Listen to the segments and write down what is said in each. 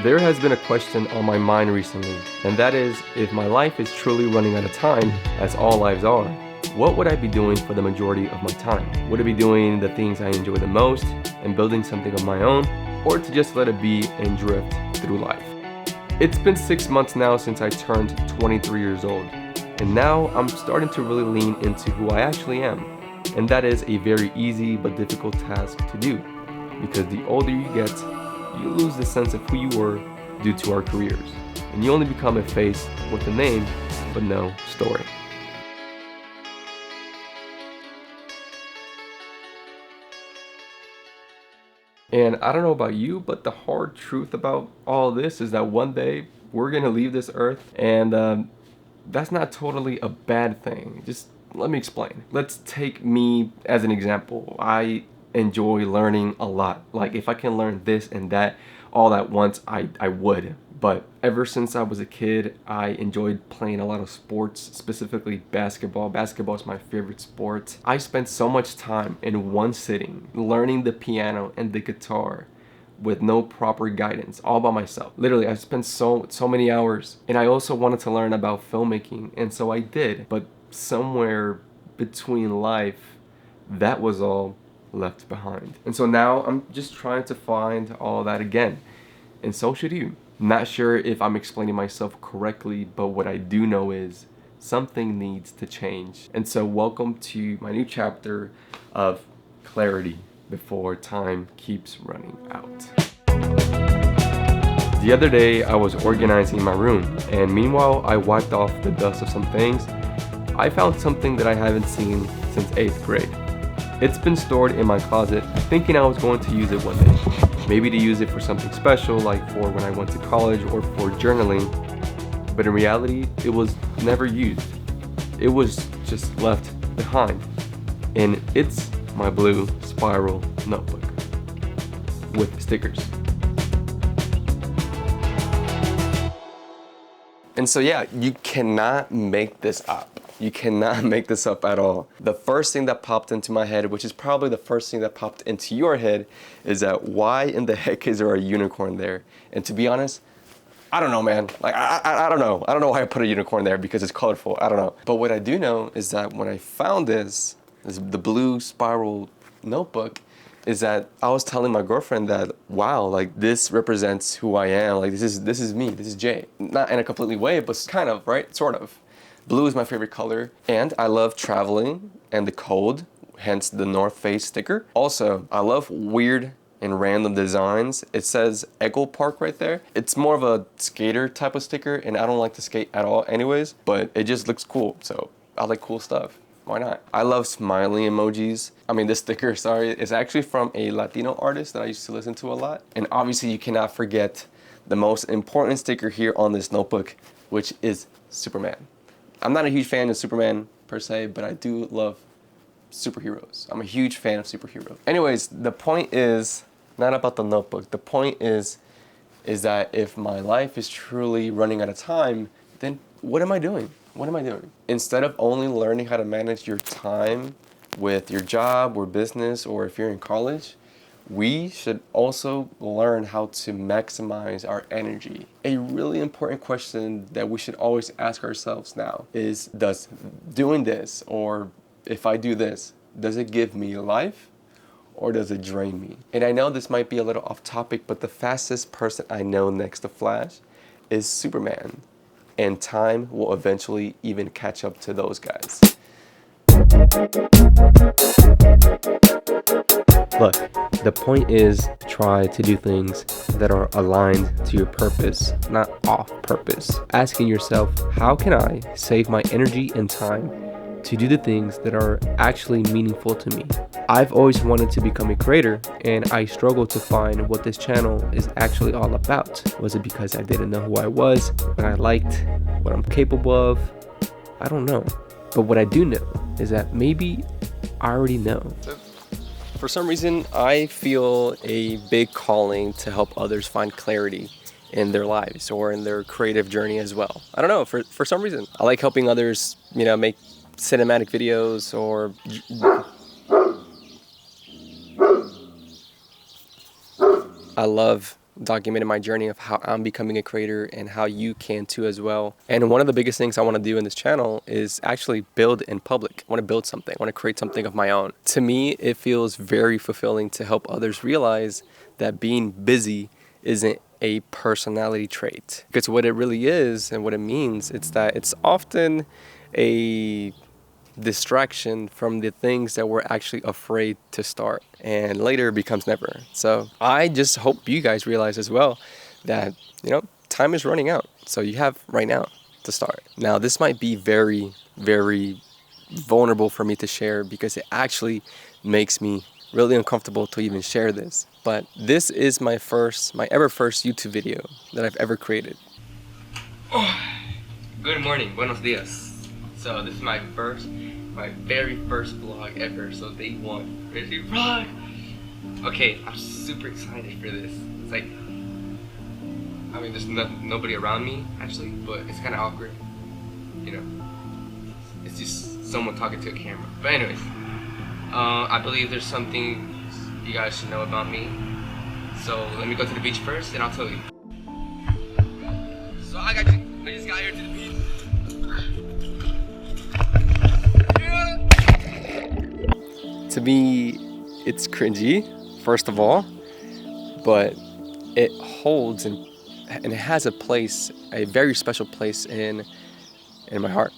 There has been a question on my mind recently, and that is, if my life is truly running out of time, as all lives are, what would I be doing for the majority of my time? Would I be doing the things I enjoy the most and building something of my own, or to just let it be and drift through life? It's been 6 months now since I turned 23 years old, and now I'm starting to really lean into who I actually am, and that is a very easy but difficult task to do, because the older you get, you lose the sense of who you were due to our careers, and you only become a face with a name, but no story. And I don't know about you, but the hard truth about all this is that one day we're gonna leave this earth, and that's not totally a bad thing. Just let me explain. Let's take me as an example. I enjoy learning a lot. Like if I can learn this and that all at once, I would. But ever since I was a kid, I enjoyed playing a lot of sports, specifically basketball. Basketball is my favorite sport. I spent so much time in one sitting learning the piano and the guitar with no proper guidance, all by myself. Literally, I spent so many hours. And I also wanted to learn about filmmaking, and so I did. But somewhere between life, that was all left behind. And so now I'm just trying to find all that again. And so should you. Not sure if I'm explaining myself correctly, but what I do know is something needs to change. And so welcome to my new chapter of clarity before time keeps running out. The other day I was organizing my room, and meanwhile I wiped off the dust of some things. I found something that I haven't seen since 8th grade. It's been stored in my closet, thinking I was going to use it one day. Maybe to use it for something special, like for when I went to college or for journaling. But in reality, it was never used. It was just left behind. And it's my blue spiral notebook with stickers. And so yeah, you cannot make this up. You cannot make this up at all. The first thing that popped into my head, which is probably the first thing that popped into your head, is that why in the heck is there a unicorn there? And to be honest, I don't know, man. Like, I don't know. I don't know why I put a unicorn there, because it's colorful. I don't know. But what I do know is that when I found this the blue spiral notebook, is that I was telling my girlfriend that, wow, like this represents who I am. Like this is me, this is Jay. Not in a completely way, but kind of, right? Sort of. Blue is my favorite color, and I love traveling and the cold, hence the North Face sticker. Also, I love weird and random designs. It says Echo Park right there. It's more of a skater type of sticker, and I don't like to skate at all anyways, but it just looks cool, so I like cool stuff. Why not? I love smiley emojis. I mean, this sticker, sorry, is actually from a Latino artist that I used to listen to a lot. And obviously you cannot forget the most important sticker here on this notebook, which is Superman. I'm not a huge fan of Superman per se, but I do love superheroes. I'm a huge fan of superheroes. Anyways, the point is not about the notebook. The point is that if my life is truly running out of time, then what am I doing? What am I doing? Instead of only learning how to manage your time with your job or business, or if you're in college, we should also learn how to maximize our energy. A really important question that we should always ask ourselves now is, does doing this, or if I do this, does it give me life or does it drain me? And I know this might be a little off topic, but the fastest person I know next to Flash is Superman. And time will eventually even catch up to those guys. Look, the point is try to do things that are aligned to your purpose, not off purpose. Asking yourself, how can I save my energy and time to do the things that are actually meaningful to me? I've always wanted to become a creator, and I struggled to find what this channel is actually all about. Was it because I didn't know who I was, what I liked, what I'm capable of? I don't know. But what I do know is that maybe I already know. For some reason, I feel a big calling to help others find clarity in their lives or in their creative journey as well. I don't know, for some reason. I like helping others, make cinematic videos or... I love documenting my journey of how I'm becoming a creator and how you can too as well. And one of the biggest things I want to do in this channel is actually build in public. I want to build something. I want to create something of my own. To me, it feels very fulfilling to help others realize that being busy isn't a personality trait. Because what it really is and what it means, it's that it's often a distraction from the things that we're actually afraid to start, and later becomes never. So I just hope you guys realize as well that, you know, time is running out. So you have right now to start. Now, this might be very, very vulnerable for me to share because it actually makes me really uncomfortable to even share this. But this is my ever first YouTube video that I've ever created. Oh, good morning, buenos dias. So this is my very first vlog ever. So day one, crazy vlog. Okay, I'm super excited for this. It's like, I mean, there's nobody around me actually, but it's kind of awkward. You know, it's just someone talking to a camera. But anyways, I believe there's something you guys should know about me. So let me go to the beach first, and I'll tell you. So I just got here to the beach. To me, it's cringy, first of all, but it holds and it has a place, a very special place in my heart,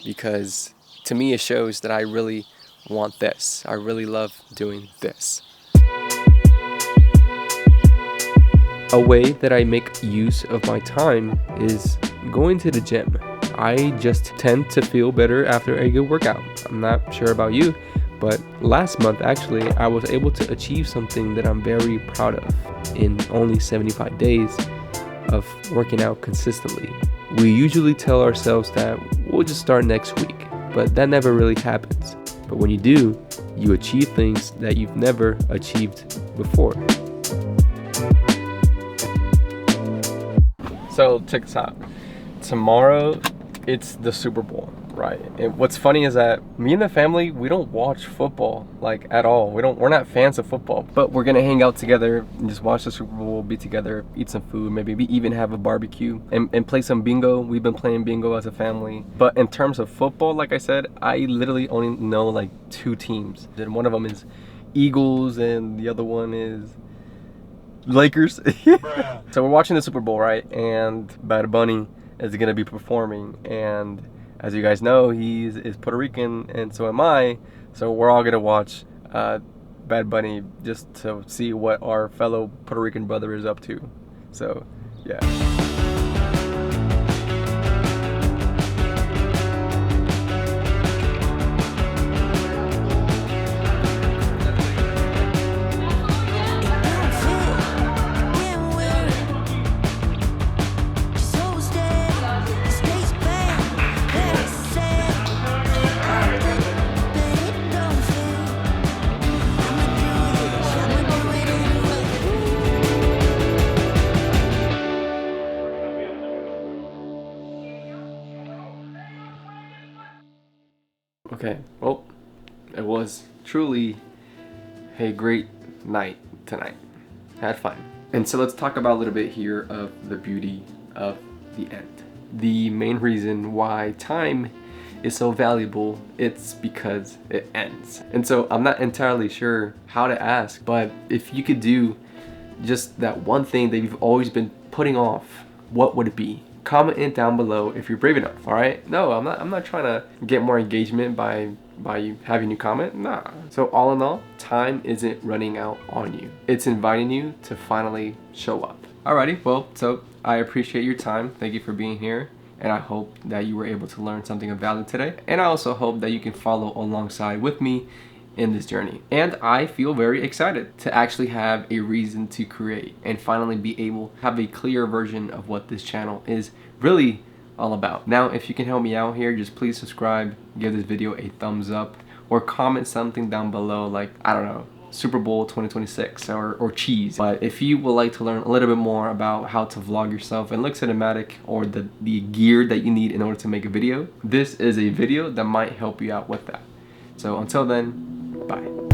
because to me it shows that I really want this. I really love doing this. A way that I make use of my time is going to the gym. I just tend to feel better after a good workout. I'm not sure about you, but last month actually I was able to achieve something that I'm very proud of in only 75 days of working out consistently. We usually tell ourselves that we'll just start next week, but that never really happens. But when you do, you achieve things that you've never achieved before. So check this out. Tomorrow it's the Super Bowl, right? And what's funny is that me and the family, we don't watch football like at all. We're not fans of football, but we're gonna hang out together and just watch the Super Bowl, be together, eat some food, maybe we even have a barbecue and play some bingo. We've been playing bingo as a family. But in terms of football, like I said, I literally only know like 2 teams. And one of them is Eagles and the other one is Lakers. So we're watching the Super Bowl, right? And Bad Bunny is gonna be performing, and as you guys know, he is Puerto Rican, and so am I. So we're all gonna watch Bad Bunny just to see what our fellow Puerto Rican brother is up to. So yeah. Okay, well, it was truly a great night tonight. Had fun. And so let's talk about a little bit here of the beauty of the end. The main reason why time is so valuable, it's because it ends. And so I'm not entirely sure how to ask, but if you could do just that one thing that you've always been putting off, what would it be? Comment it down below if you're brave enough. All right? No, I'm not trying to get more engagement by you having you comment. Nah. So all in all, time isn't running out on you. It's inviting you to finally show up. Alrighty, well, so I appreciate your time. Thank you for being here, and I hope that you were able to learn something of value today. And I also hope that you can follow alongside with me in this journey. And I feel very excited to actually have a reason to create and finally be able to have a clear version of what this channel is really all about. Now, if you can help me out here, just please subscribe, give this video a thumbs up, or comment something down below like, I don't know, Super Bowl 2026 or cheese. But if you would like to learn a little bit more about how to vlog yourself and look cinematic, or the gear that you need in order to make a video, this is a video that might help you out with that. So until then, bye.